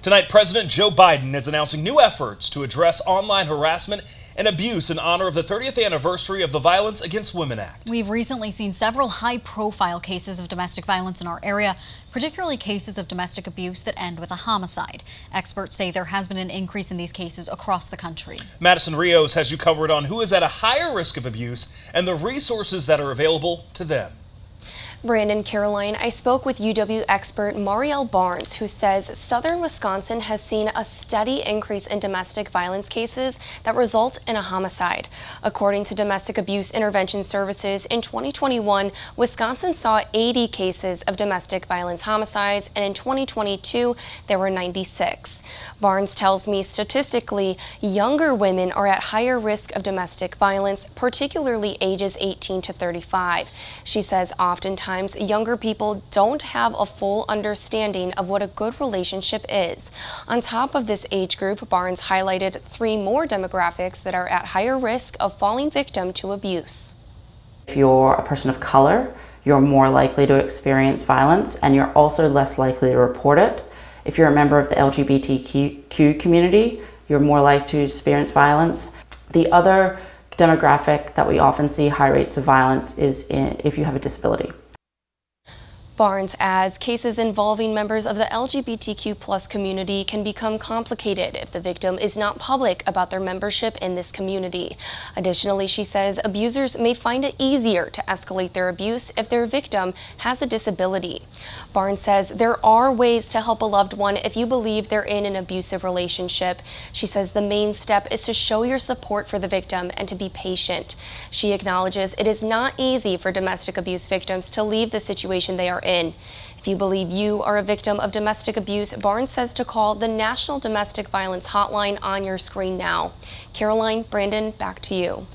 Tonight, President Joe Biden is announcing new efforts to address online harassment and abuse in honor of the 30th anniversary of the Violence Against Women Act. We've recently seen several high-profile cases of domestic violence in our area, particularly cases of domestic abuse that end with a homicide. Experts say there has been an increase in these cases across the country. Madison Rios has you covered on who is at a higher risk of abuse and the resources that are available to them. Brandon, Caroline, I spoke with UW expert Mariela Barnes, who says southern Wisconsin has seen a steady increase in domestic violence cases that result in a homicide. According to Domestic Abuse Intervention Services, in 2021, Wisconsin saw 80 cases of domestic violence homicides, and in 2022, there were 96. Barnes tells me statistically, younger women are at higher risk of domestic violence, particularly ages 18 to 35. She says oftentimes younger people don't have a full understanding of what a good relationship is. On top of this age group, Barnes highlighted 3 more demographics that are at higher risk of falling victim to abuse. If you're a person of color, you're more likely to experience violence, and you're also less likely to report it. If you're a member of the LGBTQ community, you're more likely to experience violence. The other demographic that we often see high rates of violence is if you have a disability. Barnes adds cases involving members of the LGBTQ+ community can become complicated if the victim is not public about their membership in this community. Additionally, she says abusers may find it easier to escalate their abuse if their victim has a disability. Barnes says there are ways to help a loved one if you believe they're in an abusive relationship. She says the main step is to show your support for the victim and to be patient. She acknowledges it is not easy for domestic abuse victims to leave the situation they are in. If you believe you are a victim of domestic abuse, Barnes says to call the National Domestic Violence Hotline on your screen now. Caroline, Brandon, back to you.